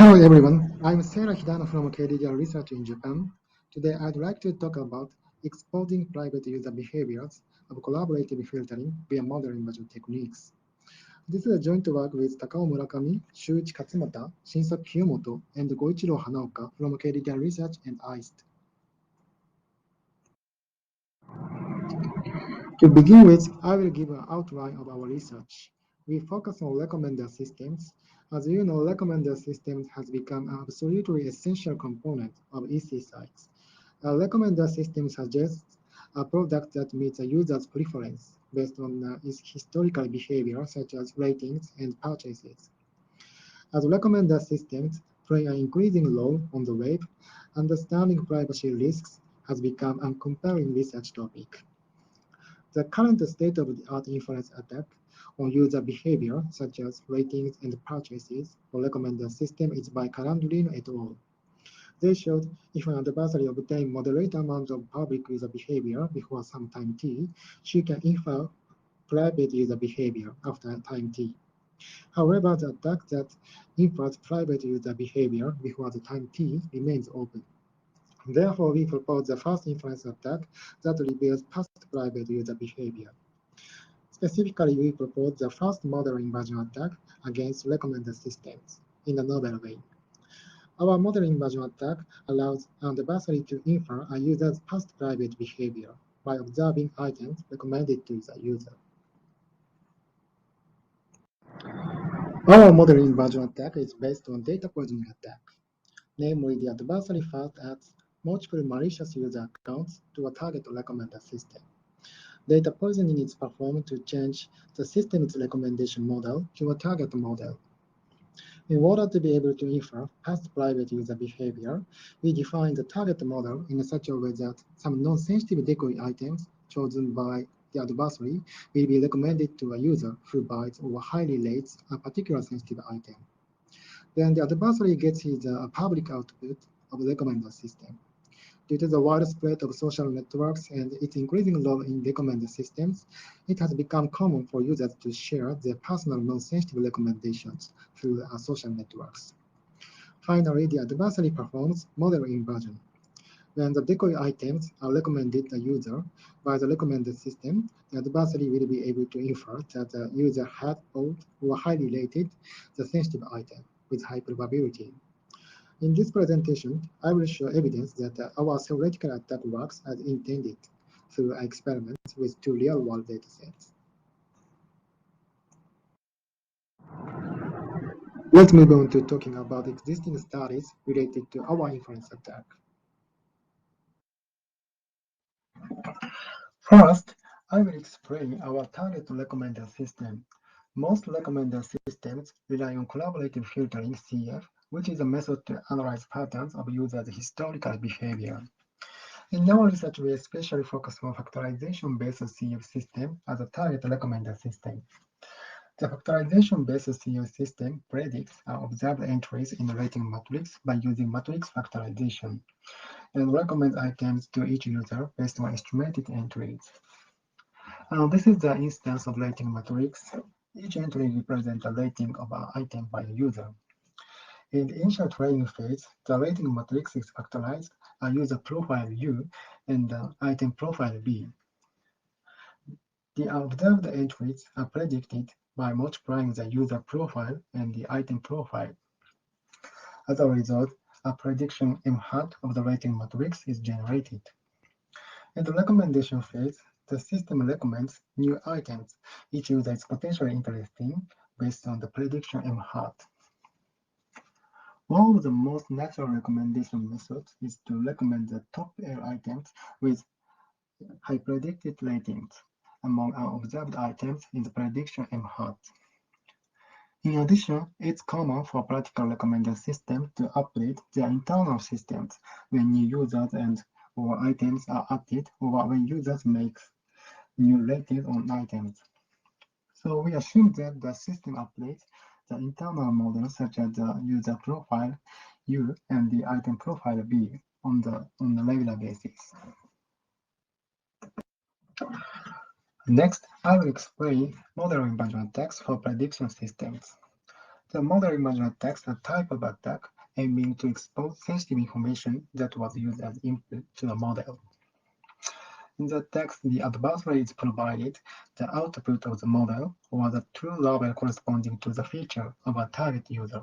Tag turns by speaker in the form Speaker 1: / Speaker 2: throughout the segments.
Speaker 1: Hello everyone, I'm Sarah Hidano from KDDR Research in Japan. Today I'd like to talk about exposing private user behaviors of collaborative filtering via model inversion techniques. This is a joint work with Takao Murakami, Shuichi Katsumata, Shinsaku Kiyomoto, and Goichiro Hanaoka from KDDR Research and ICT. To begin with, I will give an outline of our research. We focus on recommender systems. As you know, recommender systems has become an absolutely essential component of EC sites. A recommender system suggests a product that meets a user's preference based on its historical behavior, such as ratings and purchases. As recommender systems play an increasing role on the web, understanding privacy risks has become a compelling research topic. The current state-of-the-art inference attack on user behavior, such as ratings and purchases for recommender system, is by Calandrino et al. They showed if an adversary obtains moderate amounts of public user behavior before some time t, she can infer private user behavior after time t. However, the attack that infers private user behavior before the time t remains open. Therefore, we propose the first inference attack that reveals past private user behavior. Specifically, we propose the first model inversion attack against recommender systems in a novel way. Our model inversion attack allows an adversary to infer a user's past private behavior by observing items recommended to the user. Our model inversion attack is based on data poisoning attack. Namely, the adversary first adds multiple malicious user accounts to a target recommender system. Data poisoning is performed to change the system's recommendation model to a target model. In order to be able to infer past private user behavior, we define the target model in such a way that some non-sensitive decoy items chosen by the adversary will be recommended to a user who buys or highly rates a particular sensitive item. Then the adversary gets his public output of the recommender system. Due to the widespread of social networks and its increasing role in recommender systems, it has become common for users to share their personal non-sensitive recommendations through social networks. Finally, the adversary performs model inversion. When the decoy items are recommended to the user by the recommender system, the adversary will be able to infer that the user had bought or highly rated the sensitive item with high probability. In this presentation, I will show evidence that our theoretical attack works as intended through experiments with two real-world datasets. Let's move on to talking about existing studies related to our inference attack. First, I will explain our target recommender system. Most recommender systems rely on collaborative filtering (CF), which is a method to analyze patterns of users' historical behavior. In our research, we especially focus on factorization-based CF system as a target recommender system. The factorization-based CF system predicts observed entries in the rating matrix by using matrix factorization and recommends items to each user based on estimated entries. This is the instance of rating matrix. Each entry represents a rating of an item by a user. In the initial training phase, the rating matrix is factorized a user profile U and the item profile B. The observed entries are predicted by multiplying the user profile and the item profile. As a result, a prediction M hat of the rating matrix is generated. In the recommendation phase, the system recommends new items each user is potentially interested in based on the prediction M hat. One of the most natural recommendation methods is to recommend the top L items with high predicted ratings among unobserved items in the prediction M hat. In addition, it's common for practical recommender systems to update their internal systems when new users or items are added or when users make new ratings on items. So we assume that the system updates the internal model such as the user profile U and the item profile B on the regular basis. Next, I will explain model inversion attacks for prediction systems. The model inversion attacks are a type of attack aiming to expose sensitive information that was used as input to the model. In the text, the adversary is provided the output of the model or the true label corresponding to the feature of a target user.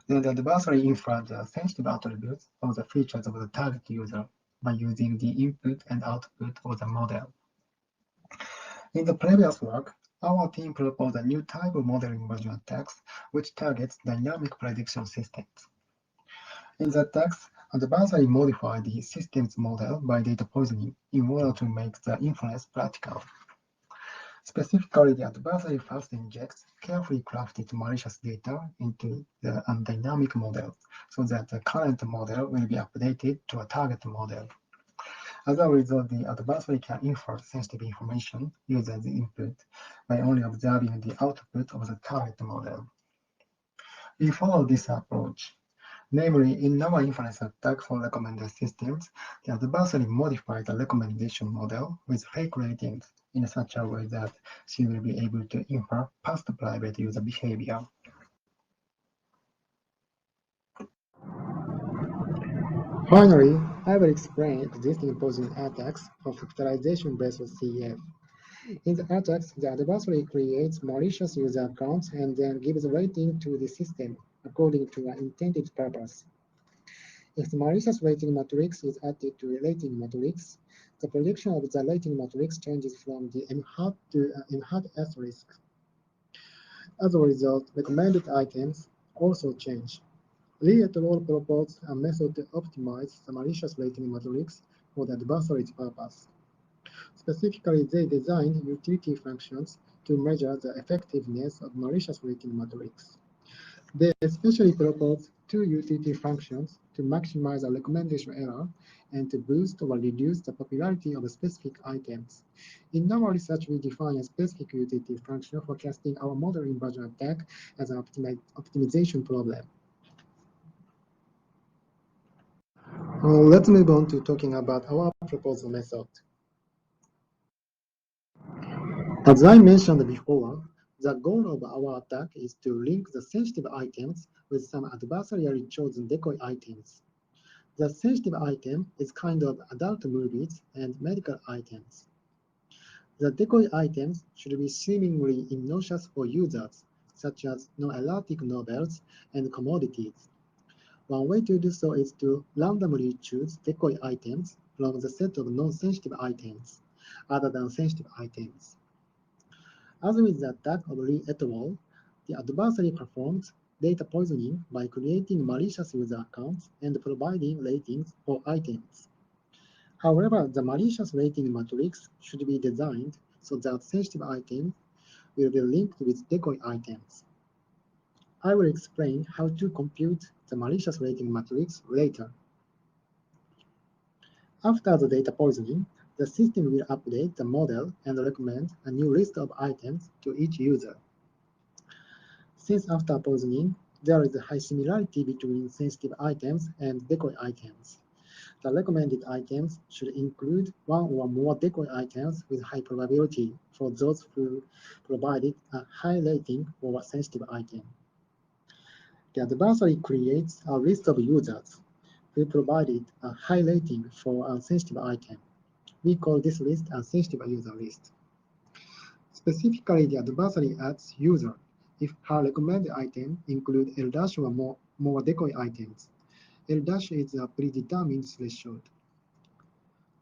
Speaker 1: Then the adversary infers the sensitive attributes of the features of the target user by using the input and output of the model. In the previous work, our team proposed a new type of model inversion text which targets dynamic prediction systems. In the text, adversary modified the system's model by data poisoning in order to make the inference practical. Specifically, the adversary first injects carefully crafted malicious data into the dynamic model so that the current model will be updated to a target model. As a result, the adversary can infer sensitive information used as input by only observing the output of the target model. We follow this approach. Namely, in our inference attack for recommender systems, the adversary modifies the recommendation model with fake ratings in such a way that she will be able to infer past private user behavior.
Speaker 2: Finally, I will explain existing poisoning attacks for factorization based on CEF. In the attacks, the adversary creates malicious user accounts and then gives a rating to the system according to an intended purpose. If the malicious rating matrix is added to a rating matrix, the prediction of the rating matrix changes from the M-hat to an M-hat asterisk. As a result, recommended items also change. Lee et al. Proposed a method to optimize the malicious rating matrix for the adversary's purpose. Specifically, they designed utility functions to measure the effectiveness of malicious rating matrix. They especially proposed two utility functions to maximize the recommendation error and to boost or reduce the popularity of specific items. In our research, we define a specific utility function for casting our model inversion attack as an optimization problem. Let's move on to talking about our proposal method. As I mentioned before, the goal of our attack is to link the sensitive items with some adversarially chosen decoy items. The sensitive item is kind of adult movies and medical items. The decoy items should be seemingly innocuous for users, such as non-erotic novels and commodities. One way to do so is to randomly choose decoy items from the set of non-sensitive items, other than sensitive items. As with the attack of Lee et al., the adversary performs data poisoning by creating malicious user accounts and providing ratings for items. However, the malicious rating matrix should be designed so that sensitive items will be linked with decoy items. I will explain how to compute the malicious rating matrix later. After the data poisoning, the system will update the model and recommend a new list of items to each user. Since after poisoning, there is a high similarity between sensitive items and decoy items. The recommended items should include one or more decoy items with high probability for those who provided a high rating for a sensitive item. The adversary creates a list of users who provided a high rating for a sensitive item. We call this list a sensitive user list. Specifically, the adversary adds user if her recommended item include L- or more decoy items. L- is a predetermined threshold.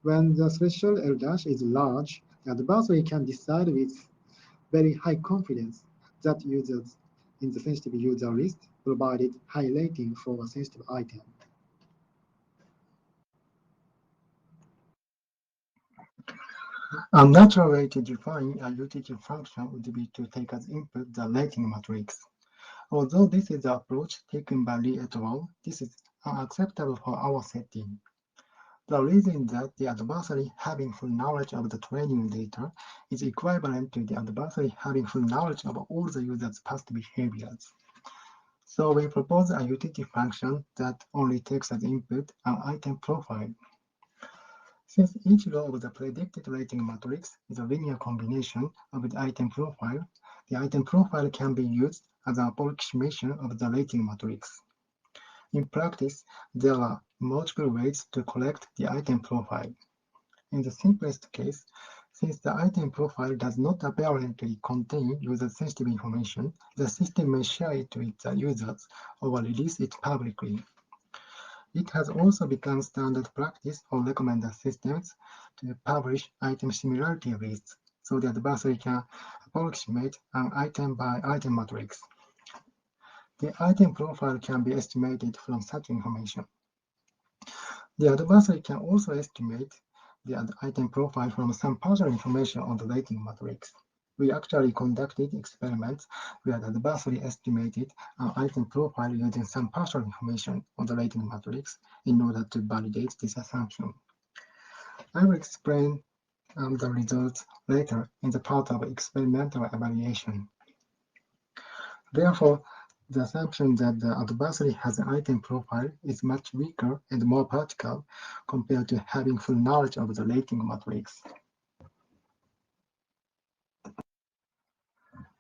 Speaker 2: When the threshold L- is large, the adversary can decide with very high confidence that users in the sensitive user list provided high rating for a sensitive item.
Speaker 1: A natural way to define a utility function would be to take as input the rating matrix. Although this is the approach taken by Lee et al., this is unacceptable for our setting. The reason is that the adversary having full knowledge of the training data is equivalent to the adversary having full knowledge of all the user's past behaviors. So we propose a utility function that only takes as input an item profile. Since each row of the predicted rating matrix is a linear combination of the item profile can be used as an approximation of the rating matrix. In practice, there are multiple ways to collect the item profile. In the simplest case, since the item profile does not apparently contain user-sensitive information, the system may share it with the users or release it publicly. It has also become standard practice for recommender systems to publish item similarity lists so the adversary can approximate an item-by-item matrix. The item profile can be estimated from such information. The adversary can also estimate the item profile from some partial information on the rating matrix. We actually conducted experiments where the adversary estimated an item profile using some partial information on the rating matrix in order to validate this assumption. I will explain the results later in the part of experimental evaluation. Therefore, the assumption that the adversary has an item profile is much weaker and more practical compared to having full knowledge of the rating matrix.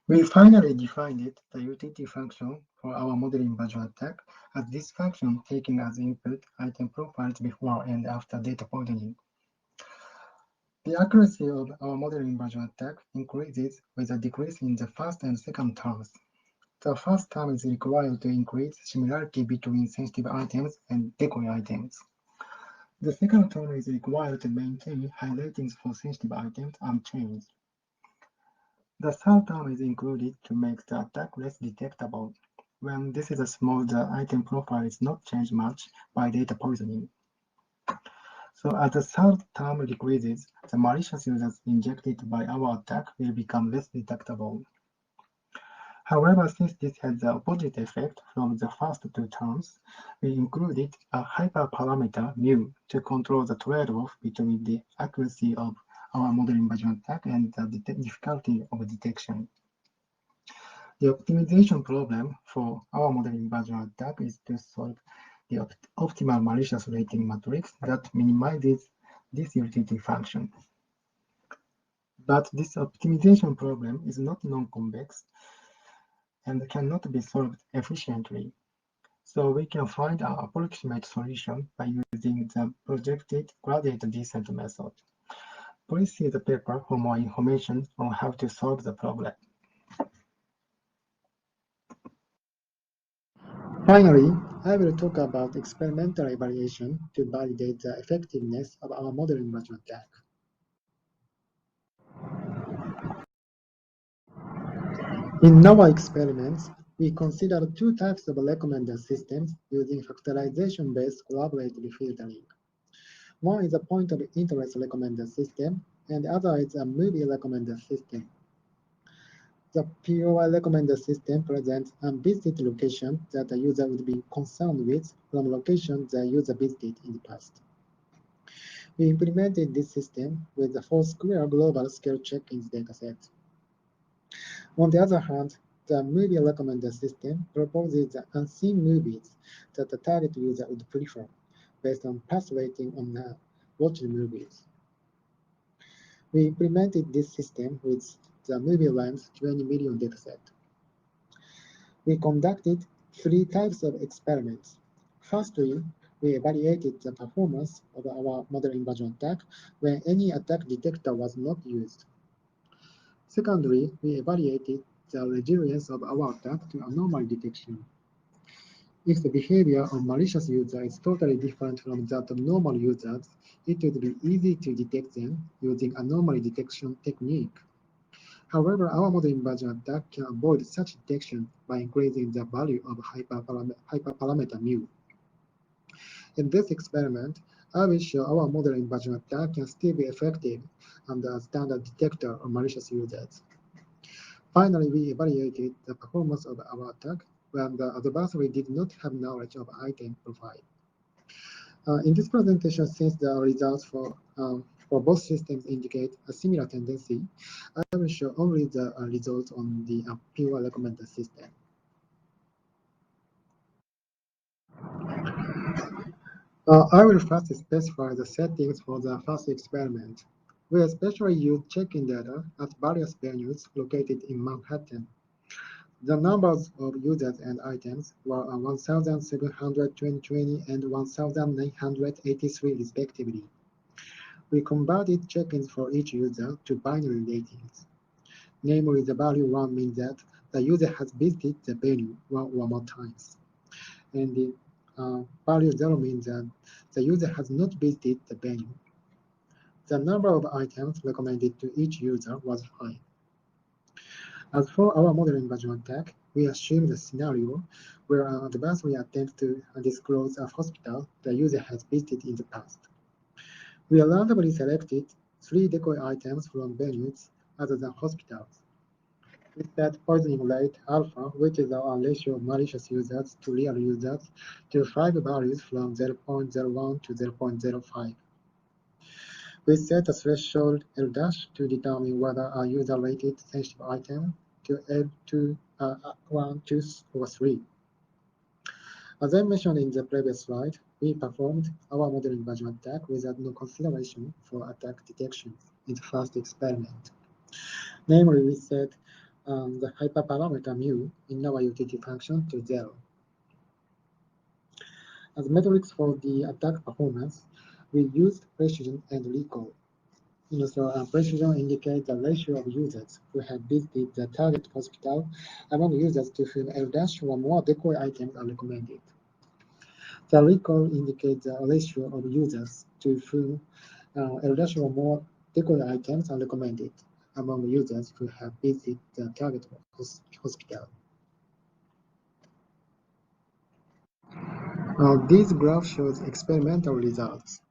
Speaker 1: We finally defined the utility function for our model inversion attack as this function taking as input item profiles before and after data poisoning. The accuracy of our model inversion attack increases with a decrease in the first and second terms. The first term is required to increase similarity between sensitive items and decoy items. The second term is required to maintain high ratings for sensitive items unchanged. The third term is included to make the attack less detectable. When this is small, the item profile is not changed much by data poisoning. So as the third term decreases, the malicious users injected by our attack will become less detectable. However, since this has the opposite effect from the first two terms, we included a hyperparameter mu to control the trade-off between the accuracy of our model inversion attack and the difficulty of detection. The optimization problem for our model inversion attack is to solve the optimal malicious rating matrix that minimizes this utility function. But this optimization problem is not non-convex and cannot be solved efficiently. So we can find an approximate solution by using the projected gradient descent method. Please see the paper for more information on how to solve the problem.
Speaker 2: Finally, I will talk about experimental evaluation to validate the effectiveness of our model inversion attack. In our experiments, we considered two types of recommender systems using factorization-based collaborative filtering. One is a point of interest recommender system, and the other is a movie recommender system. The POI recommender system presents a visited location that the user would be concerned with from locations the user visited in the past. We implemented this system with the four-square global scale check in the dataset. On the other hand, the movie recommender system proposes the unseen movies that the target user would prefer based on past rating on watched movies. We implemented this system with the movie length 20 million dataset. We conducted three types of experiments. Firstly, we evaluated the performance of our model inversion attack when any attack detector was not used. Secondly, we evaluated the resilience of our attack to anomaly detection. If the behavior of malicious users is totally different from that of normal users, it would be easy to detect them using anomaly detection technique. However, our model inversion attack can avoid such detection by increasing the value of hyperparameter mu. In this experiment, I will show our model inversion attack can still be effective under a standard detector of malicious users. Finally, we evaluated the performance of our attack when the adversary did not have knowledge of item profile. In this presentation, since the results for both systems indicate a similar tendency, I will show only the results on the pure recommender system. I will first specify the settings for the first experiment. We especially use check-in data at various venues located in Manhattan. The numbers of users and items were 1,720 and 1,983 respectively. We converted check-ins for each user to binary ratings. Namely, the value 1 means that the user has visited the venue one or more times, and the value 0 means that the user has not visited the venue. The number of items recommended to each user was 5. As for our model inversion attack, we assume the scenario where an adversary attempts to disclose a hospital the user has visited in the past. We randomly selected 3 decoy items from venues other than hospitals. We set poisoning rate alpha, which is our ratio of malicious users to real users, to 5 values from 0.01 to 0.05. We set a threshold L dash to determine whether a user rated sensitive item to L2, 1, 2, or 3. As I mentioned in the previous slide, we performed our model inversion attack without no consideration for attack detection in the first experiment. Namely, we set the hyperparameter mu in our utility function to 0. As metrics for the attack performance, we used precision and recall. Precision indicates the ratio of users who have visited the target hospital among users to whom L dash or more decoy items are recommended. The recall indicates the ratio of users to whom L dash or more decoy items are recommended among users who have visited the target hospital. This graph shows experimental results.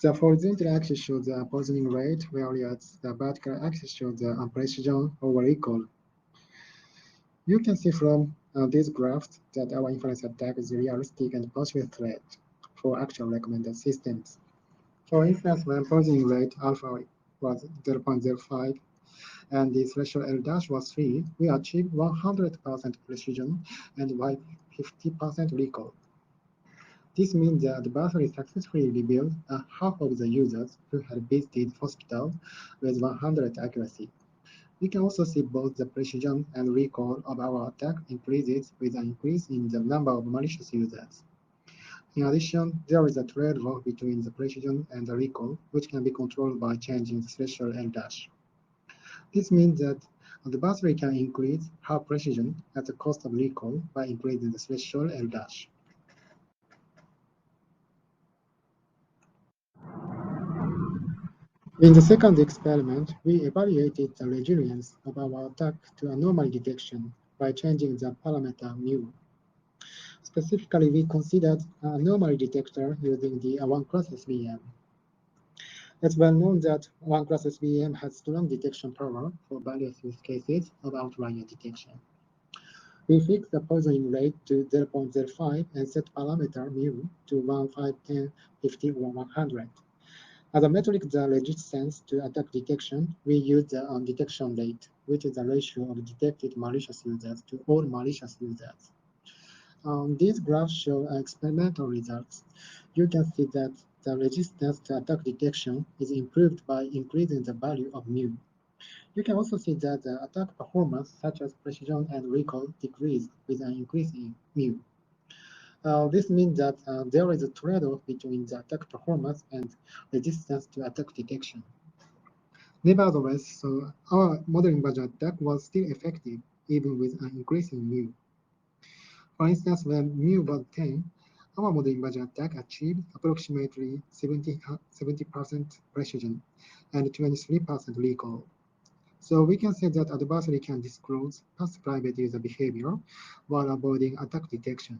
Speaker 2: The horizontal axis shows the poisoning rate, whereas the vertical axis shows the precision over recall. You can see from these graphs that our inference attack is a realistic and possible threat for actual recommended systems. For instance, when poisoning rate alpha was 0.05 and the threshold L dash was 3, we achieved 100% precision and 50% recall. This means that the adversary successfully revealed half of the users who had visited hospital with 100 accuracy. We can also see both the precision and recall of our attack increases with an increase in the number of malicious users. In addition, there is a trade-off between the precision and the recall, which can be controlled by changing the threshold L dash. This means that the adversary can increase her precision at the cost of recall by increasing the threshold L dash. In the second experiment, we evaluated the resilience of our attack to anomaly detection by changing the parameter mu. Specifically, we considered an anomaly detector using the one-class SVM. It's well known that one-class SVM has strong detection power for various use cases of outlier detection. We fixed the poisoning rate to 0.05 and set parameter mu to 1, 5, 10, 50, or 100. As a metric, the resistance to attack detection, we use the detection rate, which is the ratio of detected malicious users to all malicious users. These graphs show experimental results. You can see that the resistance to attack detection is improved by increasing the value of mu. You can also see that the attack performance, such as precision and recall, decrease with an increase in mu. This means that there is a trade-off between the attack performance and resistance to attack detection. Nevertheless, our model inversion attack was still effective, even with an increase in mu. For instance, when mu was 10, our model inversion attack achieved approximately 70% precision and 23% recall. So we can say that adversary can disclose past private user behavior while avoiding attack detection.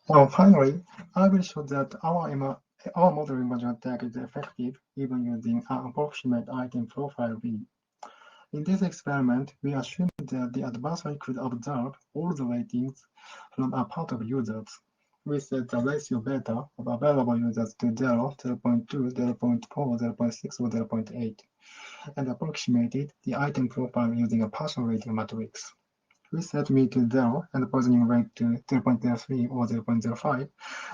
Speaker 2: Finally, I will show that our model inversion attack is effective even using an approximate item profile V. In this experiment, we assumed that the adversary could observe all the ratings from a part of users. We set the ratio beta of available users to 0, 0.2, 0.4, 0.6, or 0.8, and approximated the item profile using a partial rating matrix. We set mu to 0 and the poisoning rate to 0.03 or 0.05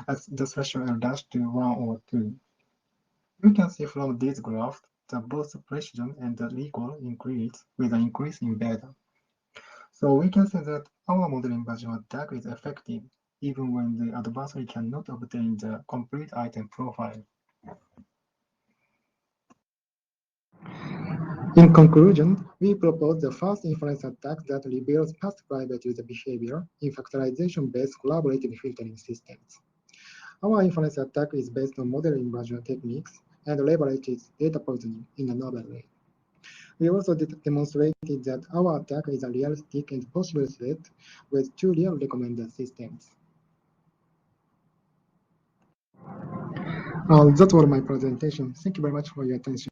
Speaker 2: as the threshold L dash to 1 or 2. You can see from this graph
Speaker 1: both precision and the recall increase with an increase in beta. So we can say that our model inversion attack is effective even when the adversary cannot obtain the complete item profile.
Speaker 2: In conclusion, we propose the first inference attack that reveals past private user behavior in factorization-based collaborative filtering systems. Our inference attack is based on model inversion techniques and leverages data poisoning in a novel way. We also demonstrated that our attack is a realistic and possible threat with two real recommender systems. That was my presentation. Thank you very much for your attention.